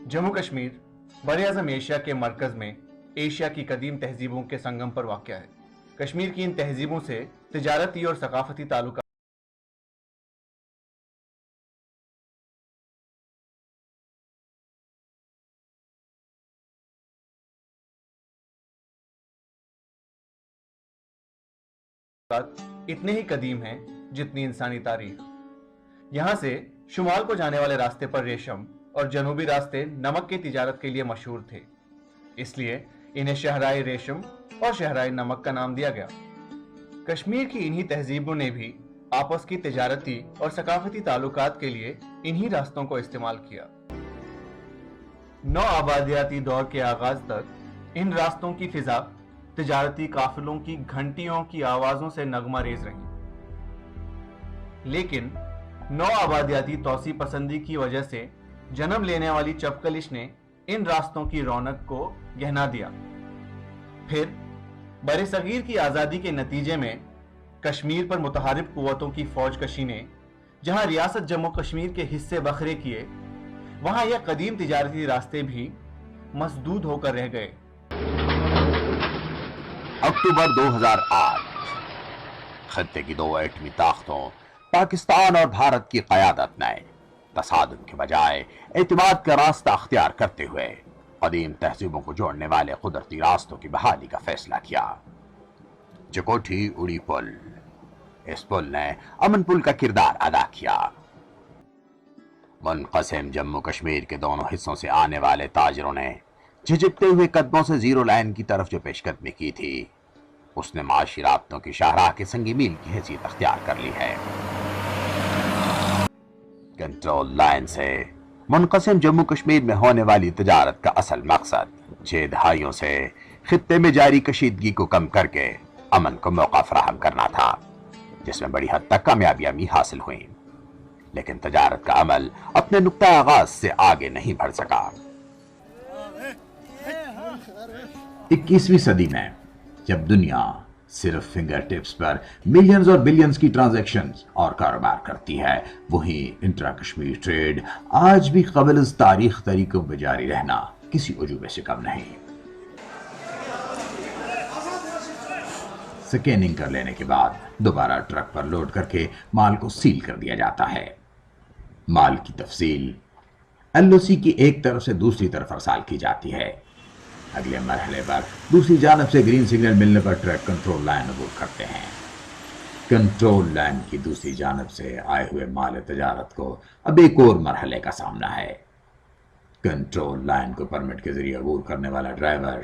Jammu Kashmir बर-ए-आज़म Asia के मरकज में Asia की कदीम तहजीबों के संगम पर वाक़ है। कश्मीर की इन तहजीबों से तिजारती और सकाफती ताल्लुकात इतने ही कदीम हैं जितनी इंसानी तारीख। यहाँ से शुमाल को जाने वाले रास्ते पर रेशम और जनूबी रास्ते नमक की तिजारत के लिए मशहूर थे, इसलिए इन्हें शहराई रेशम और शहराई नमक का नाम दिया गया। कश्मीर की इन्हीं तहजीबों ने भी आपस की तिजारती और सकाफती ताल्लुकात के लिए इन्हीं रास्तों को इस्तेमाल किया। नौ आबादियाती दौर के आगाज तक इन रास्तों की फिजा तिजारती काफिलों की घंटियों की आवाजों से नगमारेज रही, लेकिन नौ आबादियाती तौसी पसंदी की वजह से जन्म लेने वाली चपकलिश ने इन रास्तों की रौनक को गहना दिया। फिर बरे सगीर की आजादी के नतीजे में कश्मीर पर मुतहारिब कुव्वतों की फौज कशी ने जहां रियासत जम्मू कश्मीर के हिस्से बखरे किए, वहां यह कदीम तिजारती रास्ते भी मसदूद होकर रह गए। अक्टूबर 2008 खत्ते की दो एटमी ताकतों पाकिस्तान और भारत की क़यादत ने तसादुम के बजाय एतमाद का रास्ता अख्तियार करते हुए कदीम तहजीबों को जोड़ने वाले कुदरती रास्तों की बहाली का फैसला किया। चकोठी उड़ी पुल, इस पुल ने अमन पुल का किरदार अदा किया। मुनक़सिम जम्मू कश्मीर के दोनों हिस्सों से आने वाले ताजरों ने झिझकते हुए कदमों से जीरो लाइन की तरफ जो पेशकदमी की थी, उसने माशी राब्तों की शाहराह के संगी मील की हैसियत अख्तियार कर ली है। कंट्रोल लाइन से मुनक़सिम जम्मू कश्मीर में होने वाली तिजारत का असल मकसद 6 दहाइयों से खित्ते में जारी कशीदगी को कम करके अमन को मौका फराहम करना था, जिसमें बड़ी हद तक कामयाबियां भी हासिल हुई। लेकिन तिजारत का अमल अपने नुक्ता आगाज से आगे नहीं बढ़ सका। 21वीं सदी में जब दुनिया सिर्फ फिंगर टिप्स पर मिलियंस और बिलियंस की ट्रांजैक्शंस और कारोबार करती है, वहीं इंट्रा कश्मीर ट्रेड आज भी क़बल तारीख तरीकों पर जारी रहना किसी उजूबे से कम नहीं। स्कैनिंग कर लेने के बाद दोबारा ट्रक पर लोड करके माल को सील कर दिया जाता है। माल की तफसील एलओसी की एक तरफ से दूसरी तरफ अरसाल की जाती है। अगले मरहले पर दूसरी जानब से ग्रीन सिग्नल मिलने पर ट्रक कंट्रोल लाइन अबूर करते हैं। कंट्रोल लाइन की दूसरी जानब से आए हुए माल तजारत को अब एक और मरहले का सामना है। कंट्रोल लाइन को परमिट के जरिए अबूर करने वाला ड्राइवर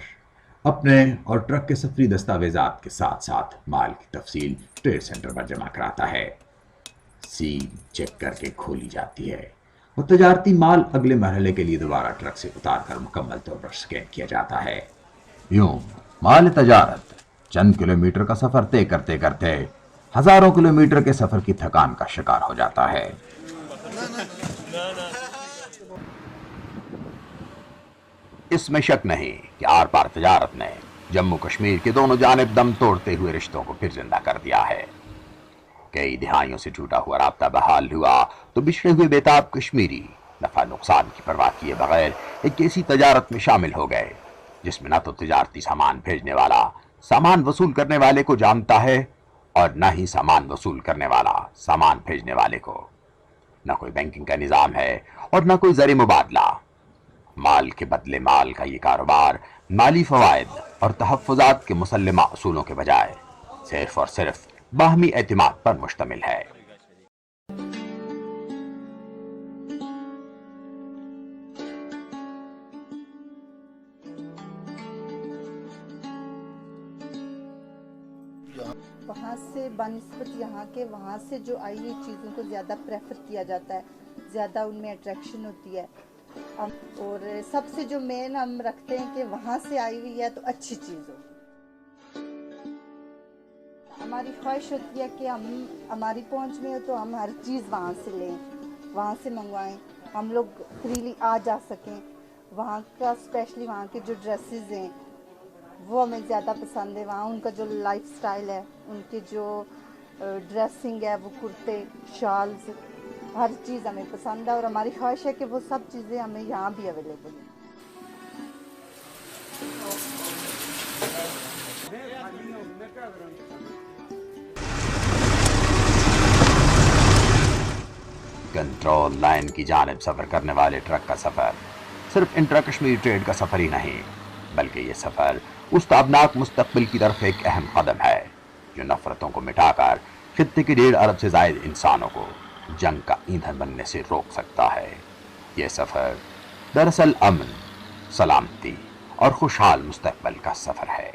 अपने और ट्रक के सफरी दस्तावेजात के साथ साथ माल की तफसील ट्रेड सेंटर पर जमा कराता है। सील चेक करके खोली जाती है और तजारती माल अगले मरहले के लिए दोबारा ट्रक से उतार कर मुकम्मल तौर पर स्कैन किया जाता है। यूं माल तजारत चंद किलोमीटर का सफर तय करते करते हजारों किलोमीटर के सफर की थकान का शिकार हो जाता है। इसमें शक नहीं कि आर पार तजारत ने जम्मू कश्मीर के दोनों जानिब दम तोड़ते हुए रिश्तों को फिर जिंदा कर दिया है। कई दिहाइयों से टूटा हुआ राब्ता बहाल हुआ तो बिछड़े हुए बेताब कश्मीरी नफा नुकसान की परवाह किए बगैर एक ऐसी तजारत में शामिल हो गए जिसमें न तो तिजारती सामान भेजने वाला सामान वसूल करने वाले को जानता है और न ही सामान वसूल करने वाला सामान भेजने वाले को। न कोई बैंकिंग का निजाम है और न कोई ज़र मुबादला। माल के बदले माल का ये कारोबार माली फवायद और तहफ़्फ़ुज़ात के मुसल्लमा असूलों के बजाय सिर्फ और सिर्फ बाहमी एतमाद पर मुश्तमिल है। वहाँ से बनिस्बत यहाँ के वहाँ से जो आई हुई चीज़ों को ज़्यादा प्रेफर किया जाता है, ज़्यादा उनमें अट्रैक्शन होती है। और सबसे जो मेन हम रखते हैं कि वहाँ से आई हुई है तो अच्छी चीज़ हो। हमारी ख्वाहिश होती है कि हम हमारी पहुँच में हो तो हम हर चीज़ वहाँ से लें, वहाँ से मंगवाएं, हम लोग फ्रीली आ जा सकें। वहाँ का स्पेशली वहाँ के जो ड्रेसेस हैं वो हमें ज़्यादा पसंद है। वहाँ उनका जो लाइफस्टाइल है, उनके जो ड्रेसिंग है, वो कुर्ते शाल्स हर चीज़ हमें पसंद है और हमारी ख्वाहिश है कि वो सब चीज़ें हमें यहाँ भी अवेलेबल हैं। कंट्रोल लाइन की जानिब सफर करने वाले ट्रक का सफर सिर्फ इंट्रा कश्मीर ट्रेड का सफर ही नहीं, बल्कि ये सफर उस ताबनाक मुस्तकबिल की तरफ एक अहम कदम है जो नफरतों को मिटाकर खित्ते के 1.5 अरब से जायद इंसानों को जंग का ईंधन बनने से रोक सकता है। ये सफर दरअसल अमन, सलामती और खुशहाल मुस्तकबिल का सफर है।